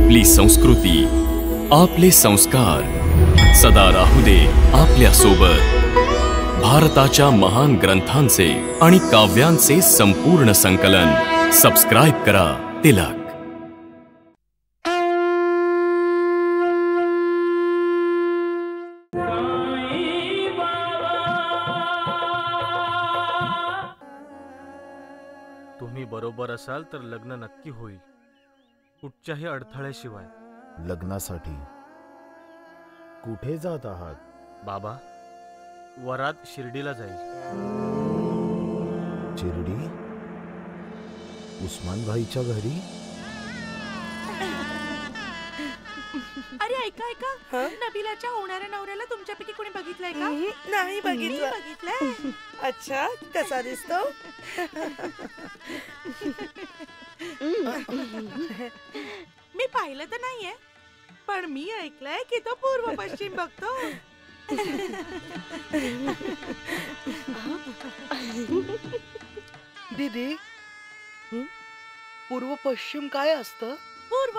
आपली संस्कृती, आपले संस्कार सदा राहू दे आपल्या सोबत। भारताच्या महान ग्रंथांचे आणि काव्यांचे संपूर्ण संकलन सबस्क्राइब करा तिलक। तुम्ही बरोबर असाल तर लग्न नक्की होईल, कुठच्याही अडथळ्याशिवाय। लग्नासाठी कुठे जात आहात? बाबा, वरात शिर्डीला जाईल। शिर्डी? उस्मान भाईच्या घरी? अरे ऐका ऐका, नबीलाच्या होणाऱ्या नवऱ्याला तुमच्यापैकी कोणी बघितलंय का? नाही बघितलं। बघितलंय? अच्छा, कसा दिसतो? मी पाहिलं तर नाहीये, पण मी ऐकलंय की तो पूर्व पश्चिम बघतो। दीदी, पूर्व पश्चिम काय असतं? पूर्व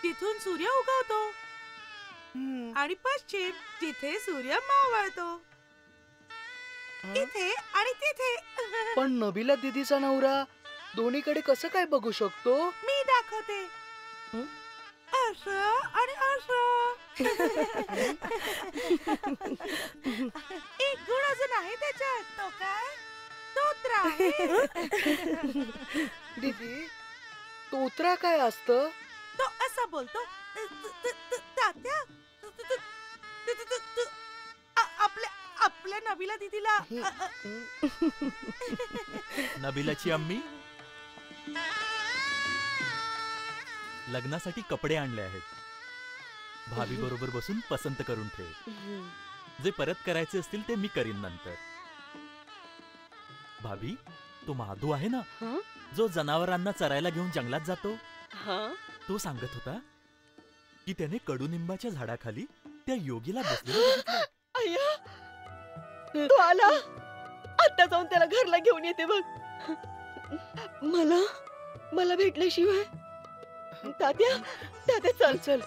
तिथून सूर्य उगवतो आणि पश्चिम जिथे सूर्य मावळतो, इथे आणि तिथे। पण नबीला दीदीचा नवरा दोन्हीकडे कसं काय बघू शकतो? मी दाखवते, असं आणि असं। एक गुण अजून आहे त्याच्यात, तो काय? तोत्रा आहे। दीदी, तोत्रा काय असतं? तो असा बोलतो, तात्या आपल्या नबीला दीदीला। नबीलाची अम्मी, लग्नासाठी कपडे आणले आहेत, भाभी बरोबर बसून पसंत करून ठेव। जे परत करायचे असतील ते मी करीन नंतर। भाभी, तो माधू आहे ना, जो जनावरांना चरायला घेऊन जंगलात जातो, तो सांगत होता की त्याने कडुनिंबाच्या झाडाखाली त्या योगीला बसलेलं बघितलं। अय्या, तो आला। आता जाऊन त्याला घरला घेऊन येते बघ। मला भेटल्याशिवाय। तात्या, तात्या चल चल।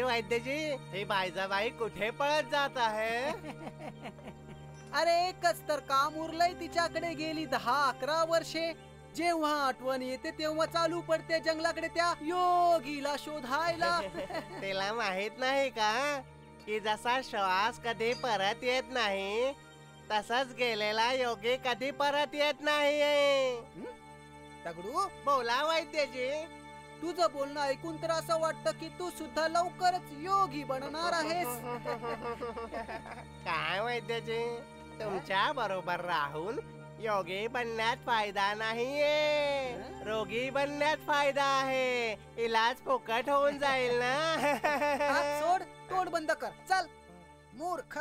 वैद्यजी, हे बायजाबाई कुठे पळत जात आहे? अरे एकच तर काम उरलंय तिच्याकडे। गेली 10-11 वर्षे जेव्हा आठवण येते तेव्हा चालू पडते जंगलाकडे त्या योगीला शोधायला। तिला माहित नाही का की जसा श्वास कधी परत येत नाही, तसाच गेलेला योगी कधी परत येत नाही। दगडू, बोला वैद्यजी। तुझं बोलणं ऐकून तर असं वाटतं की तू सुद्धा लवकरच योगी बनणार आहेस। काय वैद्यजी, तुमच्या बरोबर राहून योगी बनण्यात फायदा नाहीये, रोगी बनण्यात फायदा आहे। इलाज फुकट होऊन जाईल ना। सोड, तोड बंद कर, चल मूर्ख।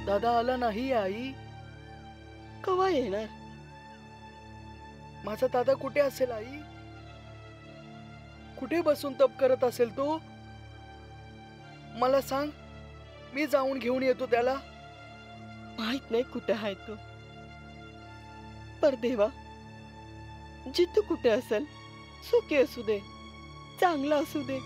दादा आला नाही आई? कवा येणार? माझा दादा कुठे असेल आई? कुठे बसून तप करत असेल तो? मला सांग, मी जाऊन घेऊन येतो त्याला। माहित नाही कुठे आहे तो, पर देवा, जितू कुठे असेल, सुखी असू दे, चांगला असू दे।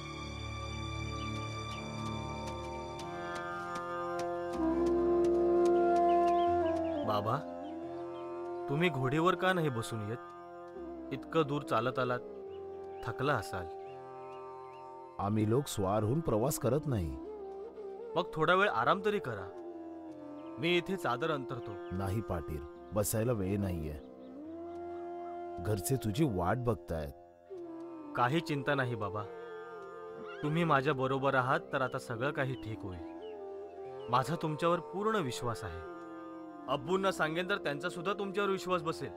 बाबा, तुम्ही घोडीवर का नाही बसून येत? इतकं दूर चालत आलात, थकला असाल। आम्ही लोक स्वार होऊन प्रवास करत नाही। मग थोडा वेळ आराम तरी करा, मी इथे चादर अंतरतो। नाही पाटील, बसायला वेळ नाहीये। घरचे तुझी वाट बघतायत। काही चिंता नाही बाबा, तुम्ही माझ्या बरोबर आहात तर आता सगळं काही ठीक होईल। माझा तुमच्यावर पूर्ण विश्वास आहे। अब्बूंना सांगेन तर त्यांचा सुद्धा तुमच्यावर विश्वास बसेल।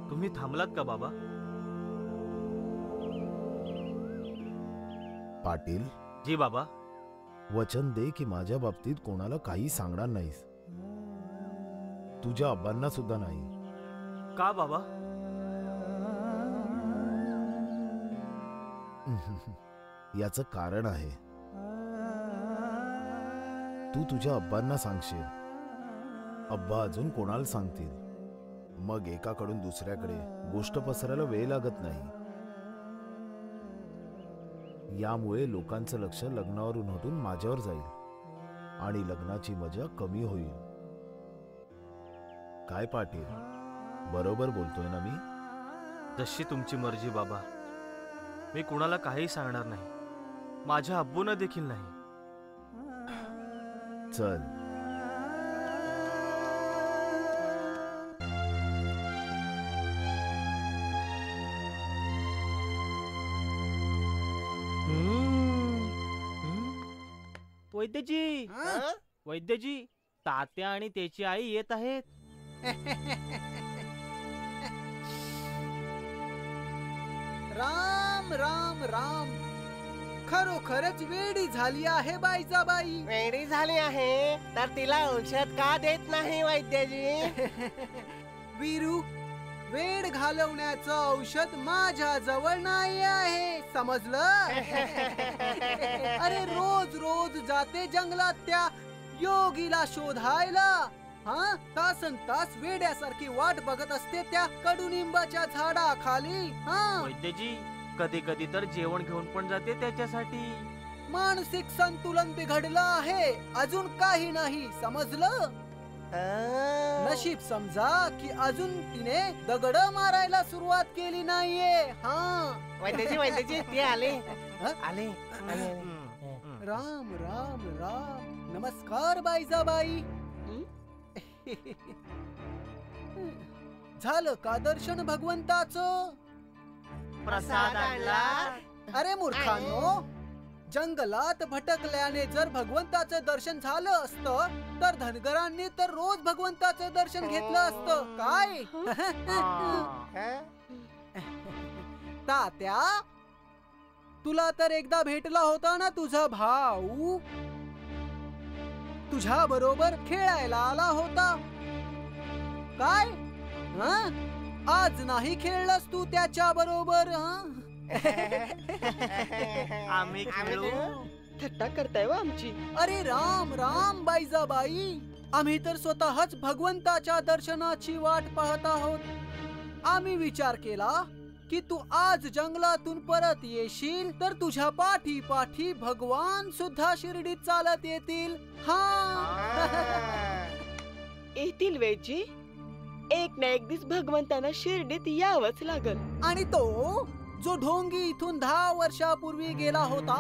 तुम्ही थांबलात का बाबा? पाटील जी बाबा। वचन दे की माझ्या बाबतीत कोणाला काही सांगणार नाहीस, तुझ्या अब्बांना सुद्धा नाही। का बाबा? याचं कारण आहे. तू तुझ्या अब्बांना सांगशील, अब्बा अजून कोणाला सांगतील, मग एकाकडून दुसऱ्याकडे गोष्ट पसरायला वेळ लागत नाही. यामुळे लोकांचं लक्ष लग्नावरून हटून माझ्यावर जाईल आणि लग्नाची मजा कमी होईल. काय पाटील, बरोबर बोलतोय ना मी? जशी तुमची मर्जी बाबा. मी कुणाला काही सांगणार नाही, माझ्या अब्बूंना देखील नाही. चल. वैद्यजी, वैद्यजी, तात्या आणि त्याची आई येत आहेत. राम राम राम. खरोखरच वेडी झाली आहे बाईजाबाई. वेडी झाली आहे तर तिला औषध का देत नाही वैद्यजी? वीरू, वेड घालवण्याचं औषध माझ्या जवळ नाही आहे, समजलं? अरे रोज रोज जाते जंगलात त्या योगीला शोधायला. हा, तासन तास वेड्यासारखी वाट बघत असते त्या कडुनिंबाच्या झाडाखाली. हा, वैद्यजी, कधी कधी तर जेवण घेऊन पण जाते त्याच्यासाठी. मानसिक संतुलन बिघडलं आहे, अजून काही नाही, समजलं? नशीब समजा की अजून तिने दगड मारायला सुरुवात केली नाहीये. हा, वैद्यजी वैद्यजी ते आले. आले. राम राम राम. नमस्कार बाईजाबाई. झालं का दर्शन भगवंताचं? प्रसाद आणला. अरे मूर्खांनो, जंगलात भटकल्याने जर भगवंताचं दर्शन झालं असतं तर धनगरांनी तर रोज भगवंताचं दर्शन घेतलं असतं. काय तात्या, तुला तर एकदा भेटला होता ना तुझा भाऊ, तुझ्या बरोबर खेळायला आला होता. काय आज नाही खेळलास तू त्याच्या बरोबर? आम्ही खेळू. थट्टा करताय वा आमची. अरे राम राम बाईजाबाई, आम्ही तर स्वतःच भगवंताच्या दर्शनाची वाट पाहत आहोत. आम्ही विचार केला की तू आज जंगलातून परत येशील तर तुझ्या पाठी पाठी भगवान सुद्धा शिर्डीत चालत येतील. येतील वेजी, एक ना एक दिवस भगवंतांना शिर्डीत यावंच लागल. आणि तो जो ढोंगी इथून 10 वर्षापूर्वी गेला होता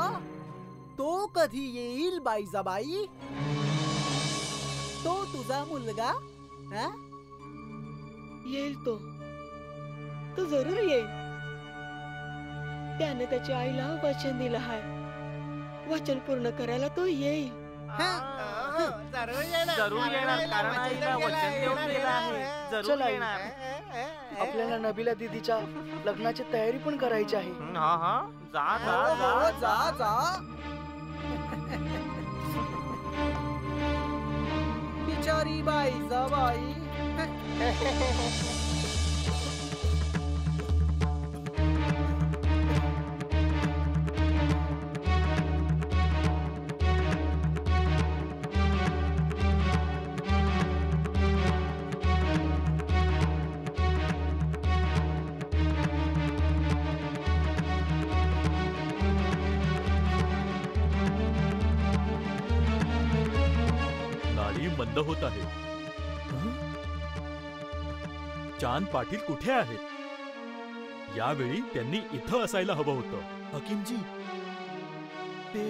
तो कधी येईल बाईजाबाई? तो तुझा मुलगा? येईल तो जरूर येईल. त्याने त्याच्या आईला वचन दिलं आहे, वचन पूर्ण करायला तो येईल. जरूर येणार, कारण आईला वचन देऊन गेला आहे. जरूर येणार. आपल्याला नबीला दीदीच्या लग्नाची तयारी पण करायची आहे. हा हा, जा जा जा जा जा. बिचारी बाईजाबाई. बंद होत आहे. चांद पाटील कुठे आहेत? यावेळी त्यांनी इथं असायला हवं होतं. हकीमजी, ते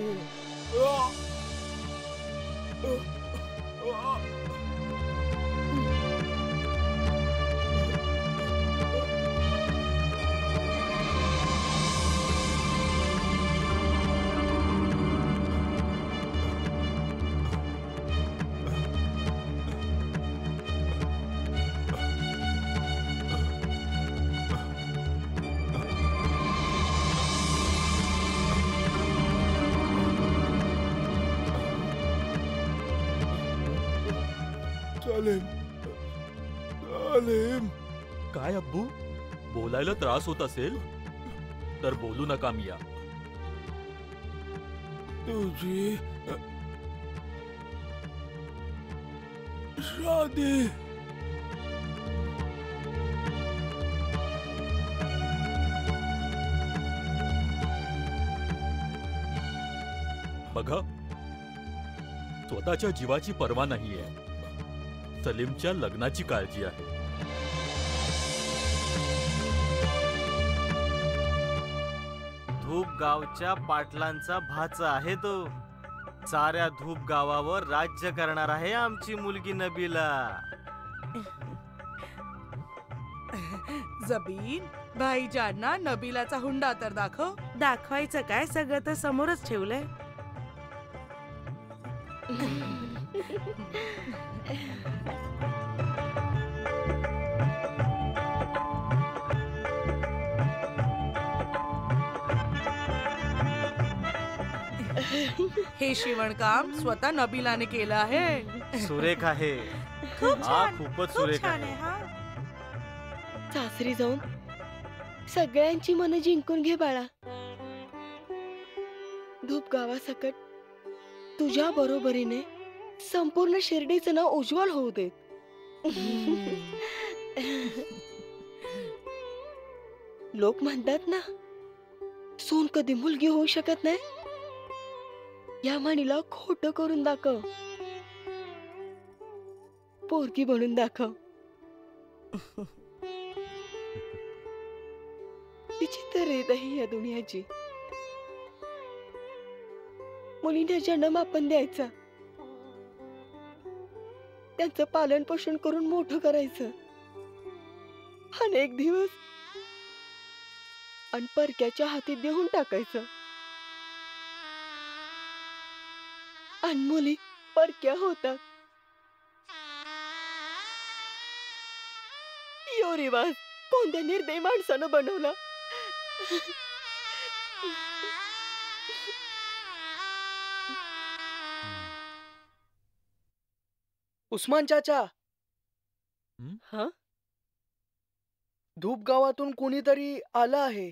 काय अब्बू, बोलायला त्रास होत असेल तर बोलू नका मिया. तुझी शादी बघा, स्वतःच्या जीवाची पर्वा नाहीये, सलीमच्या लग्नाची काळजी आहे. धूप गावच्या पाटलांचा भाचा आहे तो. साऱ्या धूप गावावर राज्य करणार आहे आमची मुलगी नबीला. जबीन, भाईजानना नबीलाचा हुंडा तर दाखव. दाखवायचं काय, सगळं तर समोरच ठेवलंय. हे शिवणकाम स्वतः नबीलाने केलं आहे. सुरेख आहे. खूप हा छान, खूपच खूप सुरेख छान आहे. आहे हा. सासरी जाऊन सगळ्यांची मनं जिंकून घे बाळा. धूप गावासकट तुझ्या बरोबरीने संपूर्ण शिर्डीचं नाव उज्ज्वल होऊ देत. लोक म्हणतात ना, सून कधी मुलगी होऊ शकत नाही. या म्हणीला खोटं करून दाखव, पोरगी बनून दाखव. विचित्र रीत आहे या दुनियाची. मुलींना जन्म आपण द्यायचा, त्यांचं पालन पोषण करून मोठं करायचं. अनेक दिवस आणि परक्याच्या हाती देऊन टाकायचं. आणि मुली परक्या होतात. यो रिवाज कोणत्या निर्दयी माणसानं बनवला. उस्मान चाचा, हा, धूप गावातून कोणीतरी आलं आहे.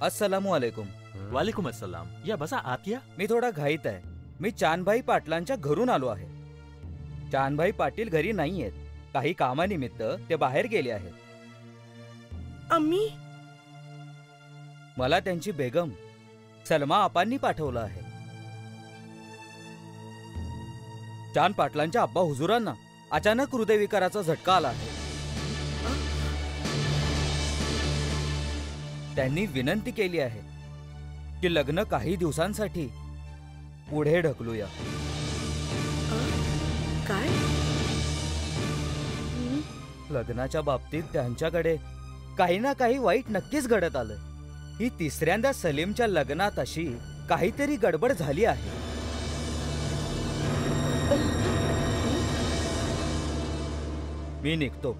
अस्सलामु अलैकुम. वालेकुम अस्सलाम. या बसा, आत या. मी थोडा घाईत आहे. मी चांदभाई पाटलांच्या घरून आलो आहे. चांदभाई पाटील घरी नाही आहेत. काही कामानिमित्त ते बाहेर गेले आहेत. अम्मी, मला त्यांची बेगम सलमा आपांनी पाठवलं आहे. चांद पाटलांच्या अब्बा हुजुरांना अचानक हृदयविकाराचा झटका आला आहे. त्यांनी विनंती केली आहे की लग्न काही दिवसांसाठी पुढे ढकलूया. काय? लग्नाच्या बाबतीत त्यांच्याकडे काही ना काही वाईट नक्कीच घडत आलंय. ही तिसऱ्यांदा सलीमच्या लग्नात अशी काहीतरी गडबड झाली आहे. मी निघतो.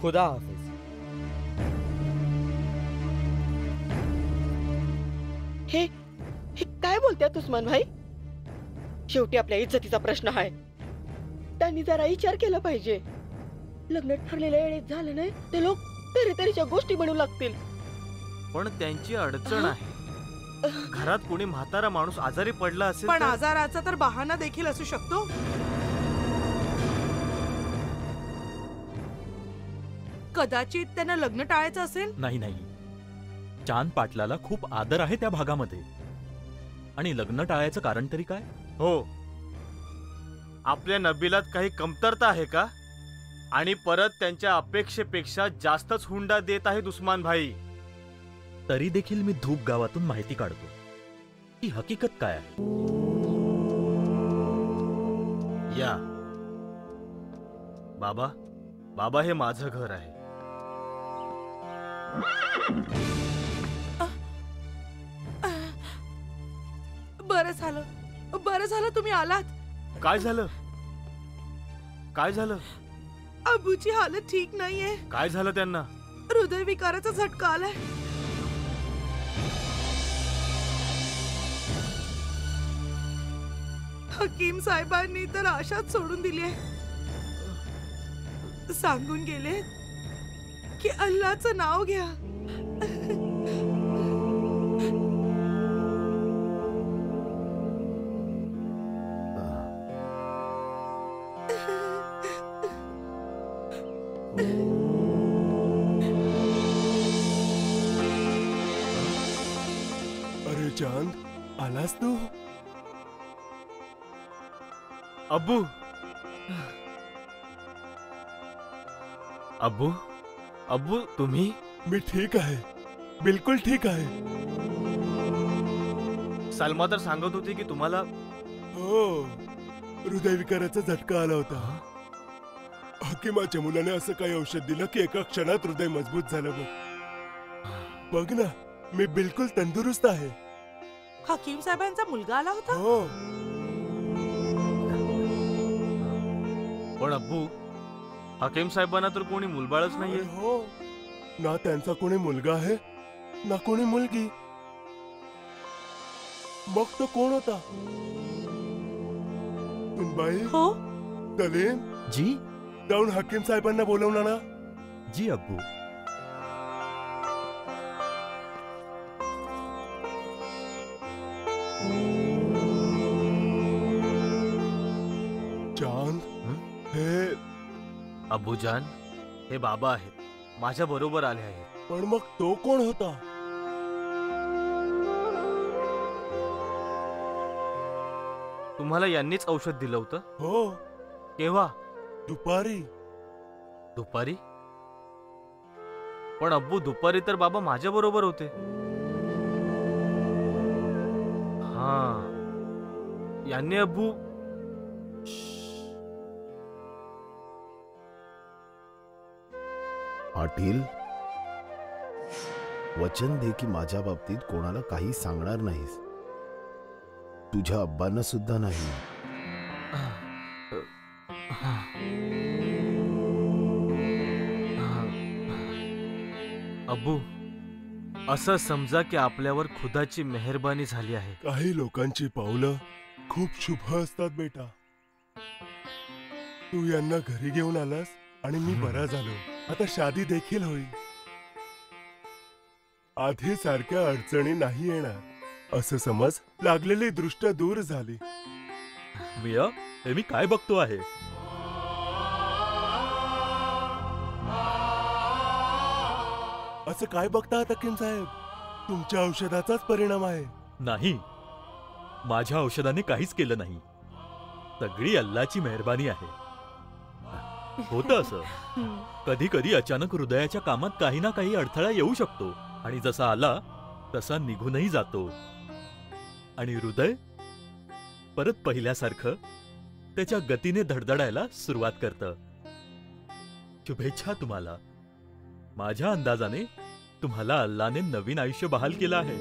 खुदा हाफिज. हे काय बोलतात उस्मान भाई? शेवटी आपल्या इज्जतीचा प्रश्न आहे. त्यांनी जरा विचार केला पाहिजे. लग्न ठरलेल्या वेळेत झालं नाही ते लोक तऱ्हेतऱ्हेच्या गोष्टी बनवू लागतील. पण त्यांची अडचण आहे. घरात कोणी म्हातारा माणूस आजारी पडला असेल पण तर- आजाराचा तर बहाणा देखील असू शकतो. कदाचित त्यांना लग्न टाळायचं असेल. नाही नाही, चांद पाटलाला खूप आदर आहे त्या भागामध्ये. आणि लग्न टाळायचं कारण तरी काय? हो, आपल्या नबीलात काही कमतरता आहे का? आणि परत त्यांच्या अपेक्षेपेक्षा जास्तच हुंडा देत आहेत उस्मान भाई. तरी देखील मी धूप गावातून माहिती काढतो ही हकीकत काय आहे. या बाबा, बाबा हे माझं घर आहे. बरं झालं तुम्ही आलात. काय झालं? काय झालं? अबूची हालत ठीक नाहीये. काय झालं त्यांना? हृदयविकाराचा झटका आलाय. हकीम साहेबांनी तर आशाच सोडून दिली आहे. सांगून गेले की अल्लाचं नाव घ्या. अरे चांद, आलास तू? अब्बू, अब्बू, अब्बू तुम्ही? मी ठीक आहे, बिलकुल ठीक आहे. सलमा तर सांगत होती की तुम्हाला हो, हृदयविकाराचा झटका आला होता. हकीमाच्या मुलाने असं काही औषध दिलं की एका क्षणात हृदय मजबूत झालं. बघ ना, मी बिलकुल तंदुरुस्त आहे. हकीम साहेबांचा मुलगा आला होता? हो. पण अब्बू, हकीम साहेबांना तर कोणी मुलबाळच नाहीये. हो, ना त्यांचा कोणी मुलगा आहे ना कोणी मुलगी. मग तो कोण होता? सुनबाई? हो. सलीम जी. जाऊन हकीम साहेबांना बोलवणार ना? जी अब्बू. चांद, हे अब्बूजान, हे बाबा आहेत, माझ्या बरोबर आले आहेत. पण मग तो कोण होता? तुम्हाला यांनीच औषध दिलं होतं? हो. केव्हा? दुपारी. दुपारी? पण अब्बू, दुपारी तर बाबा माझ्या बरोबर होते. हा, यांनी अब्बू. पाटील, वचन दे की माझ्या बाबतीत कोणाला काही सांगणार नाहीस. तुझ्या अब्बांना सुद्धा नाही. अब्बू, असं समजा की आपल्यावर खुदाची मेहरबानी झाली आहे. काही लोकांची पावलं खूप शुभ असतात बेटा. तू यांना घरी घेऊन आलास आणि मी बरा झालो. आता शादी देखील होईल. आधी सारख्या अडचणी नाही येणार असं समज. लागलेली दृष्ट दूर झाली. मिया, हे मी काय बघतो आहे? असं काय बघता हकीम साहेब? तुमच्या औषधाचाच परिणाम आहे. नाही, माझ्या औषधाने काहीच केलं नाही. सगळी अल्लाची मेहरबानी आहे. होतं असं, कधी कधी अचानक हृदयाच्या कामात काही ना काही अडथळा येऊ शकतो आणि जसा आला तसा निघूनही जातो आणि हृदय परत पहिल्यासारखं त्याच्या गतीने धडधडायला सुरुवात करतं. शुभेच्छा तुम्हाला. माझ्या अंदाजाने तुम्हाला अल्लाने नवीन आयुष्य बहाल केलं आहे.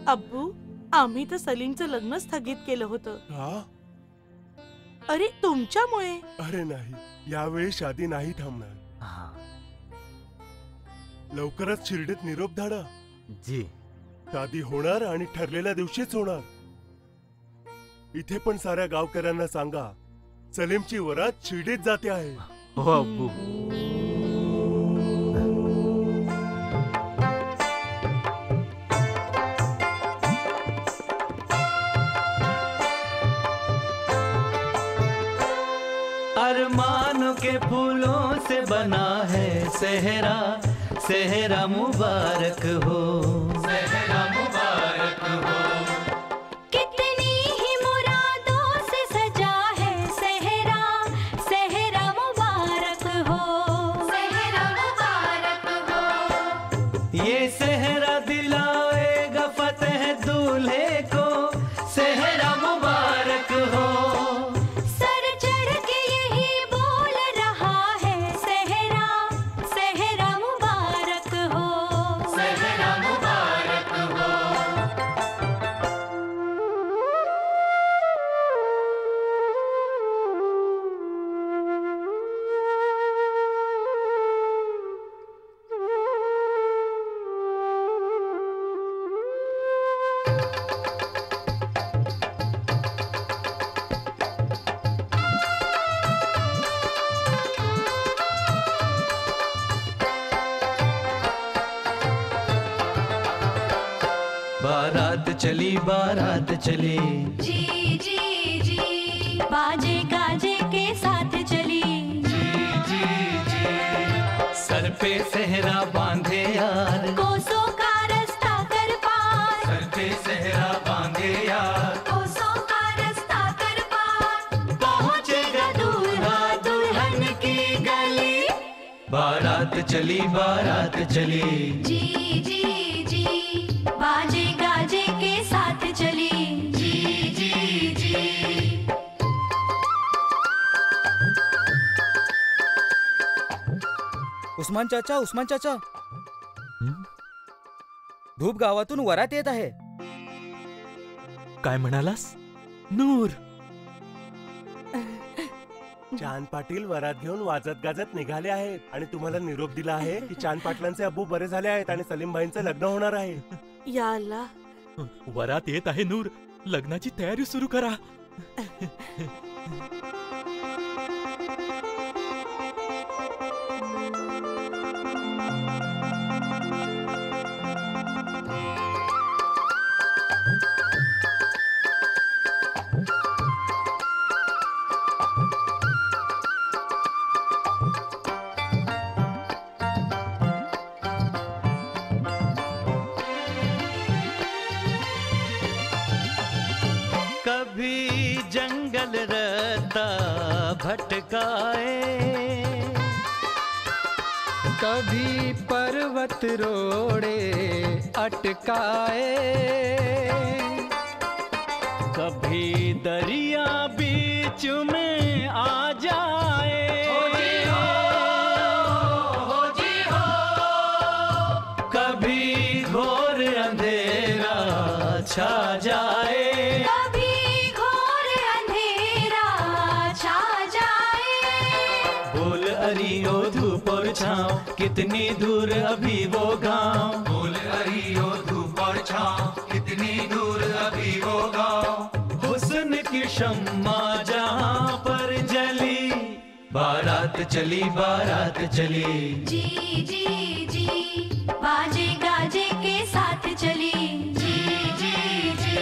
अब्बू, आम्ही तर सलीमचं लग्न स्थगित केलं होतं. का? अरे, तुमच्यामुळे. अरे नाही, यावेळी शादी नाही थांबणार. लवकरच शिर्डीत निरोप धाडा. जी. शादी होणार आणि ठरलेल्या दिवशीच होणार. इथे पण साऱ्या गावकऱ्यांना सांगा, सलीमची वरात शिर्डीत जाते आहे. हो अब्बू. अरमानों के फूलों से बना है सेहरा, सेहरा मुबारक हो, सेहरा मुबारक हो। कितनी ही मुरादों से सजा है सेहरा, सेहरा मुबारक हो, सेहरा मुबारक हो। ये सेहरा दिलाएगा फतेह दूल्हे को, सेहरा मुबारक हो। चली बारात चली, जी जी जी बाजे गाजे के साथ चली, जी जी जी सर पे सेहरा बांधे यार, कोसों का रास्ता कर पार, सर पे सेहरा बांधे यार, कोसों का रास्ता कर पार, पहुंचेगा दूल्हा दुल्हन की गली, बारात चली बारात चली, जी जी जी बाजे गाजे के साथ चली, जी जी जी उस्मान चाचा धूप गावातून वरात येत आहे. काय म्हणालास? नूर. चांद पाटील वरात घेऊन वाजत गाजत निघाले आहेत आणि तुम्हाला निरोप दिला आहे की चांद पाटलांचे अब्बू बरे झाले आहेत आणि सलीम भाईंचं लग्न होणार आहे. या अल्लाह. वरात येत आहे नूर, लग्नाची तयारी सुरू करा. कभी जंगल रहता भटकाए, कभी पर्वत रोड़े अटकाए, कभी दरिया बीच में आ जाए, हो जी हो, कभी घोर अंधेरा छा जाए, कभी घोर अंधेरा छा जाए, बोल अरी ओ धूप और छाँव, कितनी दूर अभी वो गाँव, बोल अरी ओ धूप और छाँव, कितनी दूर अभी वो गाँव, हुस्न की शम्मा जहाँ पर जली, बारात चली बारात चली, जी जी जी बाजे गाजे के साथ चली, जी जी जी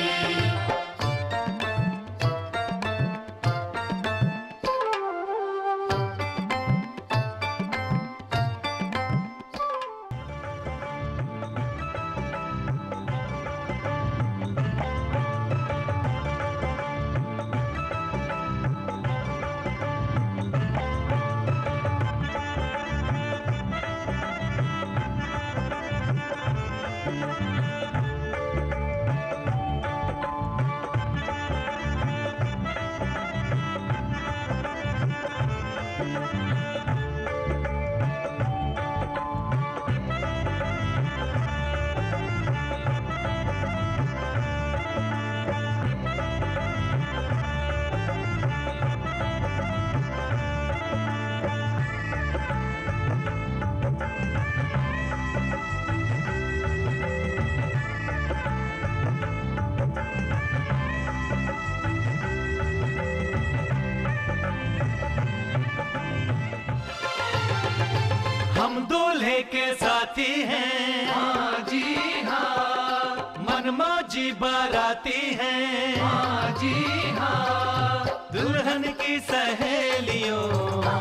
हम दूल्हे के साथी हैं, हाँ जी हाँ, मनमौजी बाराती हैं, हाँ जी हाँ, दुल्हन की सहेलियों, ओ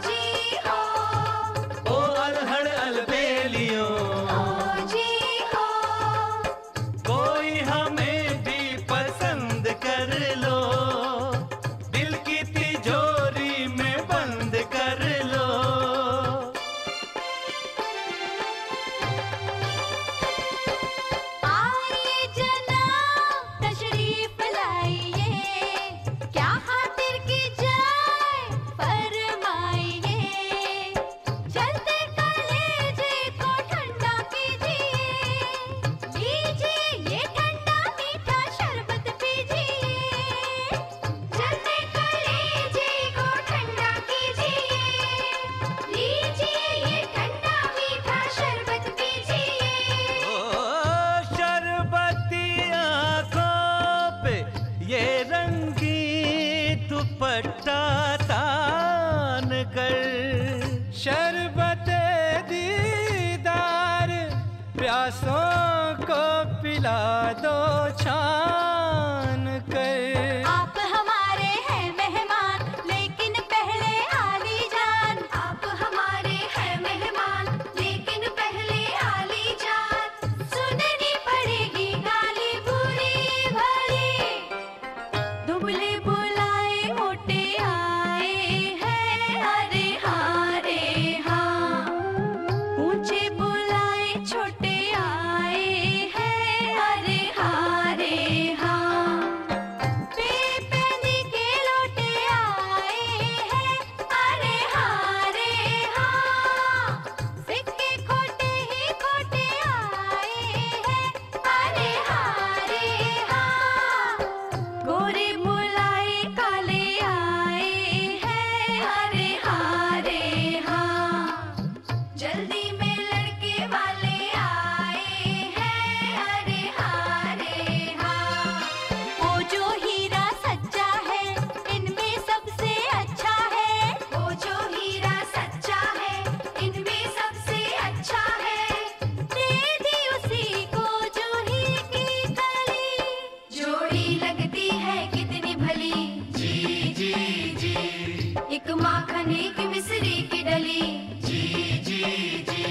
जी ओ, ओ अलहड़ अलबेलियों, ओ जी ओ, कोई हमें भी पसंद कर लो, दिल की तिजोरी में बंद कर लो, आइए जनाब तशरीफ लाइए, क्या खातिर की जाए फरमाइए, चलते कलेजे को ठंडा कीजिए, लीजिए ये ठंडा मीठा शरबत पीजिए, चलते कलेजे को ठंडा कीजिए, लीजिए ये ठंडा मीठा शरबत पीजिए। ओ शरबती आंखों पे ये रंगी दुपट्टा तान कर, शरबत दीदार प्यासों को पिला दो छान छोटे आए हैं, अरे हाँ रे हाँ। बेपैनी के लोटे आए हैं, अरे हाँ रे हाँ। सिक्के खोटे ही खोटे आए हैं, अरे हाँ रे हाँ। गोरे मुलाए काले आए हैं, अरे हाँ रे हाँ। जल्दी में लड़के वाले आए हैं, अरे हाँ रे हाँ। वो जो हीरा सच्चा है, इनमें सबसे अच्छा है। वो जो हीरा सच्चा है, इनमें सबसे अच्छा है। दे दी उसी को जूही की कली, जोड़ी लगती है कितनी भली। जी जी जी। एक माखन एक मिश्री की डली। जी जी जी।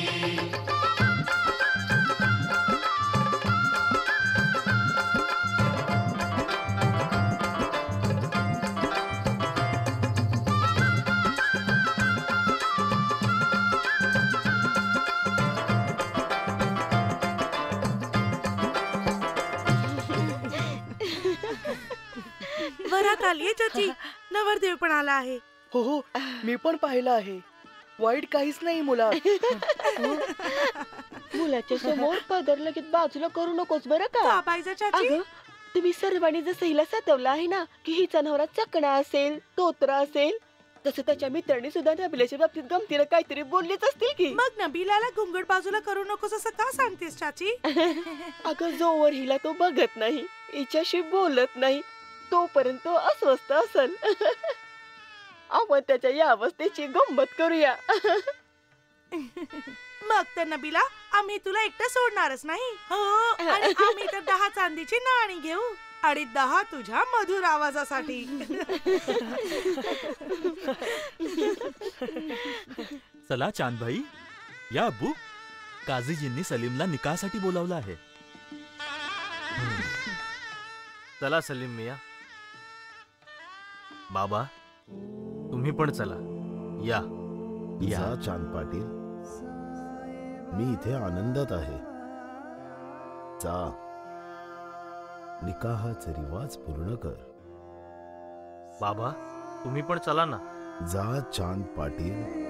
वरात आलीये चाची, नवरदेव पण आला आहे. हो हो, मी पण पाहिलं आहे. वाईट काहीच नाही मुलात. मुलाच्या समोर पदर लगेच बाजूला करू नकोस बरं का. का पाहिजे चाची? अगं, तुम्ही सर्वांनी जसं हिला सतवलं आहे ना, की हिचा नवरा चकणा असेल, तोत्रा असेल, तसं त्याच्या मित्रांनी सुद्धा नबिलाच्या बाबतीत गमतीनं काहीतरी बोललेच असतील की. मग नबीलाला घुंगट बाजूला करू नकोस असं का सांगतेस चाची? अगं, जोवर हिला तो बघत नाही, हिच्याशी बोलत नाही, तोपर्यंत तो अस्वस्थ असल. आपण त्याच्या या अवस्थेची गंमत करूया. मग तर नबीला, आम्ही तुला एकटं सोडणारच नाही. हो, आणि आम्ही तर 10 चांदीची नाणी घेऊ आणि 10 तुझ्या मधुर आवाजासाठी. चला चांदभाई, या अब्बू, काझीजींनी सलीमला निकाहसाठी बोलावलं आहे. चला सलीम मिया. बाबा, तुम्ही पण चला. या जा चांद पाटील, मी इथे आनंदात आहे. जा, निकाहाचे रिवाज पूर्ण कर. बाबा, तुम्ही पण चला ना. जा चांद पाटील.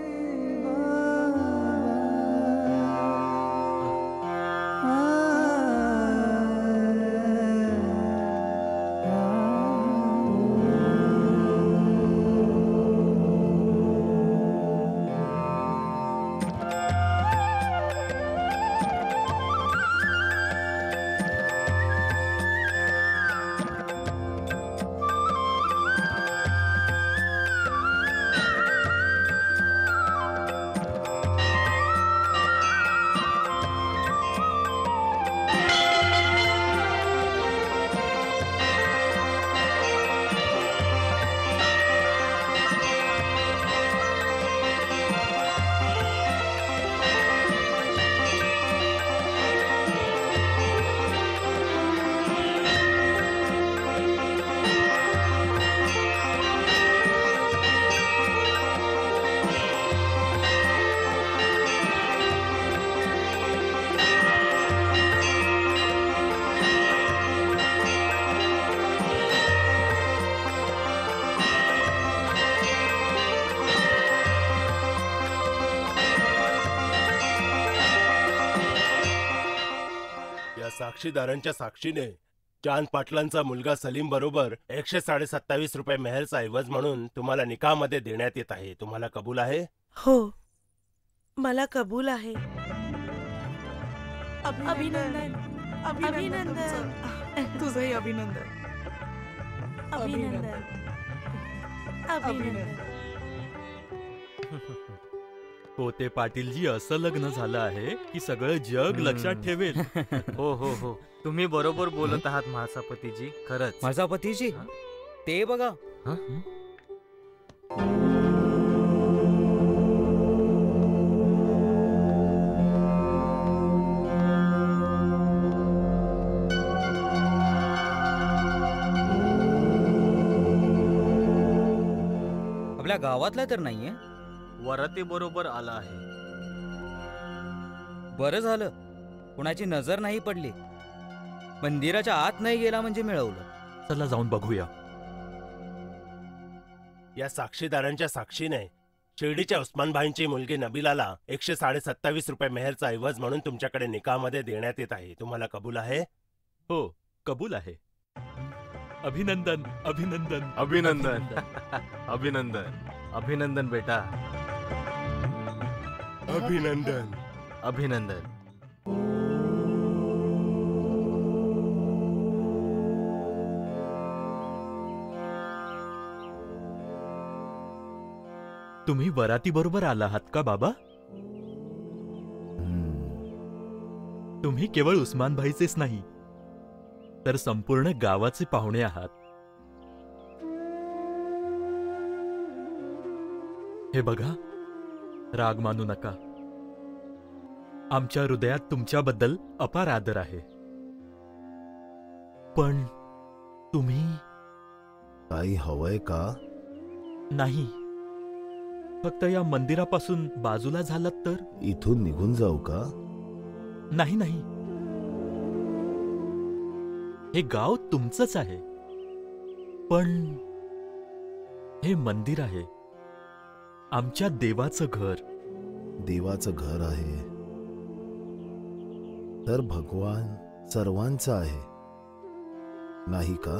साक्षीदारांच्या साक्षीने चांद पाटलांचा मुलगा सलीम बरोबर 127.5 रुपये मेहरचा ऐवज म्हणून तुम्हाला निकाहमध्ये देण्यात येत आहे. तुम्हाला कबूल आहे? हो, मला कबूल आहे. अभिनंदन. अभिनंदन. तुझंही अभिनंदन. अभिनंदन. अभिनंदन. पोते पाटीलजी, असं लग्न झालं आहे की सगळं जग लक्षात ठेवेल. हो हो हो, तुम्ही बरोबर बोलत आहात महासापतीजी. खरंच महासापतीजी, ते बघा. आपल्या गावातला तर नाहीये. वराती बरोबर आला आहे. बरं झालं. कुणाची नजर नाही पडली. मंदिराच्या आत नाही गेला म्हणजे मिळवलं. चला जाऊन बघूया. या साक्षीदारांच्या साक्षीने शिर्डीच्या उस्मानभाईंची मुलगी नबिलाला 127 रुपये मेहरचा ऐवज म्हणून तुमच्याकडे निकाहमध्ये देण्यात येत आहे. तुम्हाला कबूल आहे? हो, कबूल आहे. अभिनंदन अभिनंदन अभिनंदन अभिनंदन अभिनंदन बेटा, अभिनंदन अभिनंदन. तुम्ही वराती बरोबर आला आहात का बाबा? तुम्ही केवळ उस्मानभाईचेच नाही तर संपूर्ण गावाचे पाहुणे आहात. हे बघा, राग मानू नका. आमच्या हृदयात तुमच्याबद्दल अपार आदर आहे. पण तुम्ही काही हवंय का? नाही, फक्त या मंदिरापासून बाजूला झालात तर. इथून निघून जाऊ का? नाही नाही, हे गाव तुमचंच आहे, पण हे मंदिर आहे आमच्या देवाचं घर. देवाचं घर आहे तर भगवान सर्वांचा आहे, नाही का?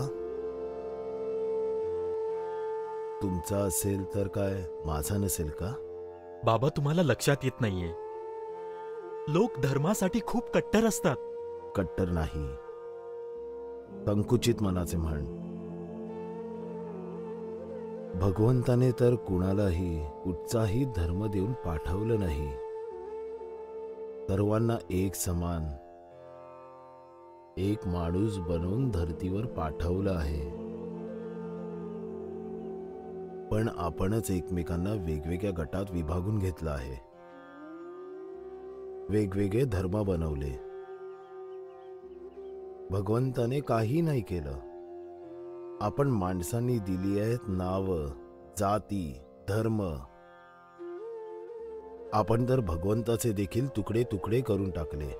तुमचा असेल तर काय माझा नसेल का? बाबा, तुम्हाला लक्षात येत नाहीये, लोक धर्मासाठी खूप कट्टर असतात. कट्टर नाही, संकुचित मनाचे म्हण. भगवंताने तर कुणालाही कुठचाही धर्म देऊन पाठवलं नाही. सर्वांना एक समान, एक माणूस बनवून धर्तीवर पाठवलं आहे. पण आपणच एकमेकांना वेगवेगळ्या गटात विभागून घेतलं आहे, वेगवेगळे धर्म बनवले. भगवंताने काही नाही केलं. आपण माणसांनी दिली आहेत नावं, जाती, धर्म. आपण तर भगवंताचे देखील तुकडे तुकडे करून टाकले.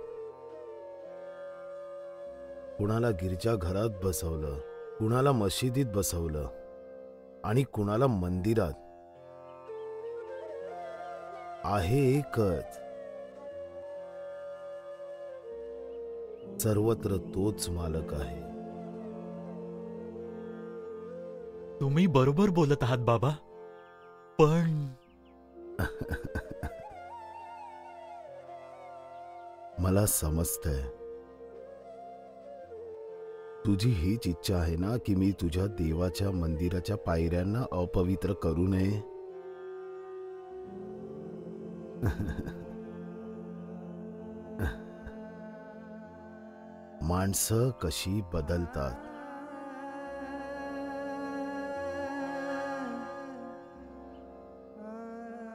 कुणाला गिरजा घरात बसवलं, कुणाला मशिदीत बसवलं आणि कुणाला मंदिरात. आहे एकच, सर्वत्र तोच मालक आहे. तुम्ही बरोबर बोलत आहात बाबा, पण मला समजतंय. तुझी हीच इच्छा आहे ना की मी तुझ्या देवाच्या मंदिराच्या पायऱ्यांना अपवित्र करू नये. माणसं कशी बदलतात.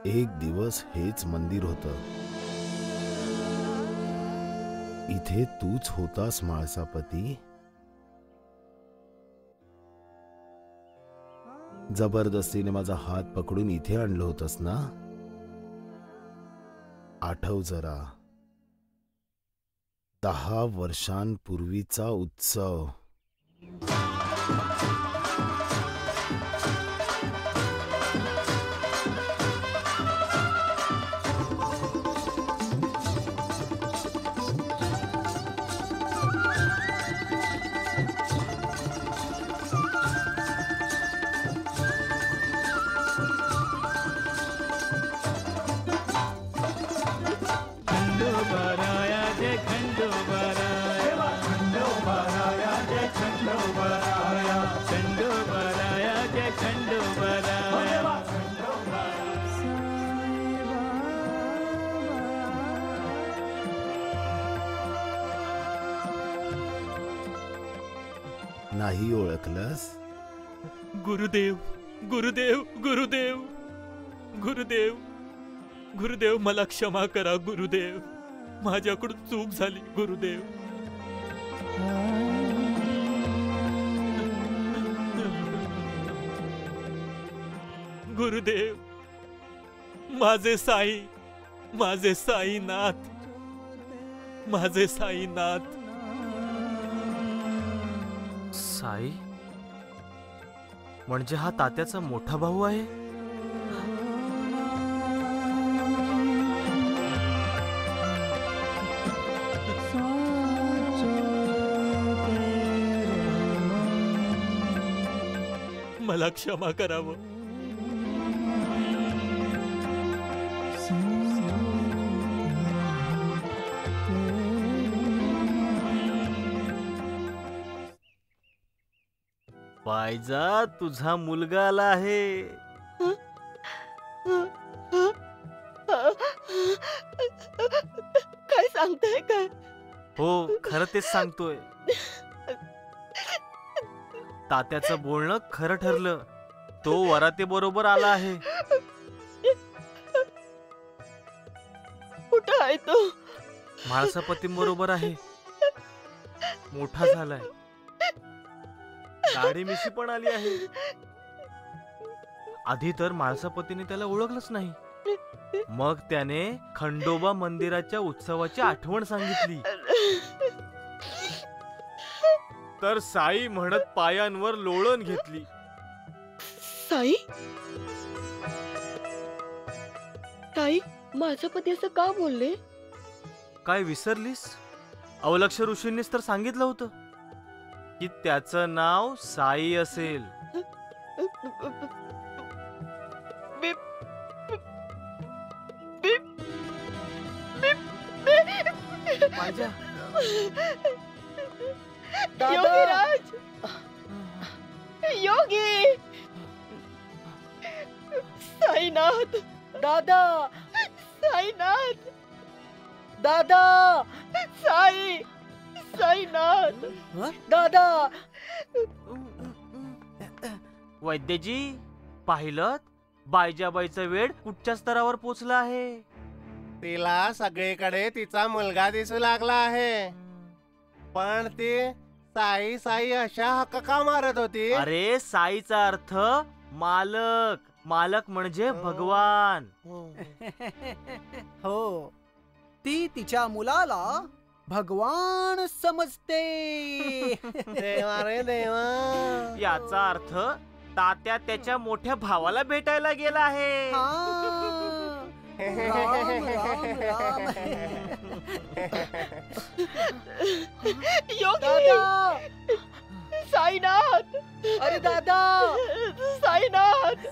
एक दिवस हेच मंदिर होतं. इथे तूच होतास माळसापती. जबरदस्तीने माझा हात पकडून इथे आणलं होतंस ना? आठव जरा, 10 वर्षांपूर्वीचा उत्सव. नाही ओळखलंस? गुरुदेव गुरुदेव गुरुदेव गुरुदेव गुरुदेव, मला क्षमा करा गुरुदेव. माझ्याकडून चूक झाली गुरुदेव. गुरुदेव, माझे साई, माझे साईनाथ, माझे साईनाथ. साई म्हणजे हा तात्याचा मोठा भाऊ आहे. मला क्षमा करावं. बायजा तुझा मुलगा आला आहे. काय सांगताय काय? हो खरं तेच सांगतोय. तात्याचं बोलणं खरं ठरलं. तो वराते बरोबर आला आहे. कुठं आहे तो? म्हाळसापतींबरोबर आहे. मोठा झालाय. दाढी मिशी पण आली आहे. आधी तर म्हाळसापतीने त्याला ओळखलंच नाही. मग त्याने खंडोबा मंदिराच्या उत्सवाची आठवण सांगितली. तर साई म्हणत पायांवर लोळण घेतली. साई ताई माझा पती असं का बोलले? काय विसरलीस? अवलक्ष ऋषींनीच तर सांगितलं होतं की त्याचं नाव साई असेल. माझ्या योगीराज, योगी साईनाथ, दादा साईनाथ, दादा साई साईनाथ, दादा. वैद्यजी पाहिलं बायजाबाईचा वेळ कुठच्या स्तरावर पोचला आहे. तिला सगळीकडे तिचा मुलगा दिसू लागला आहे. पण ती साई साई अशा हक्का का मारत होती? अरे साईचा अर्थ मालक. मालक म्हणजे भगवान. हो ती तिच्या मुलाला भगवान समजते. देवा रे देवा. याचा अर्थ तात्या त्याच्या मोठ्या भावाला भेटायला गेला आहे. राम राम राम. योगी दादा, साईनाथ, अरे दादा साईनाथ.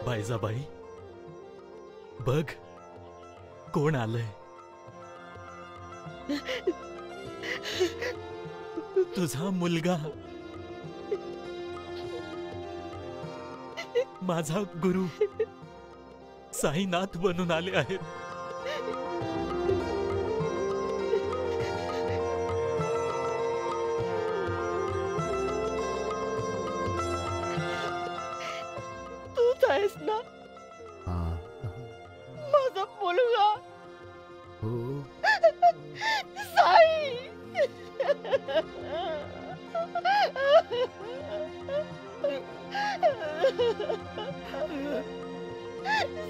बायजाबाई बघ कोण आलंय. तुझा मुलगा, माझा गुरु साईनाथ बनून आले आहेत. तूच आहेस ना माझा मुलगा साई.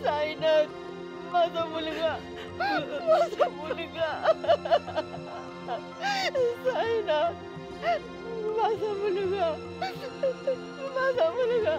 साईनाथ, माझा मुलगा, माझा मुलगा. साईनाथ, माझा मुलगा, माझा मुलगा.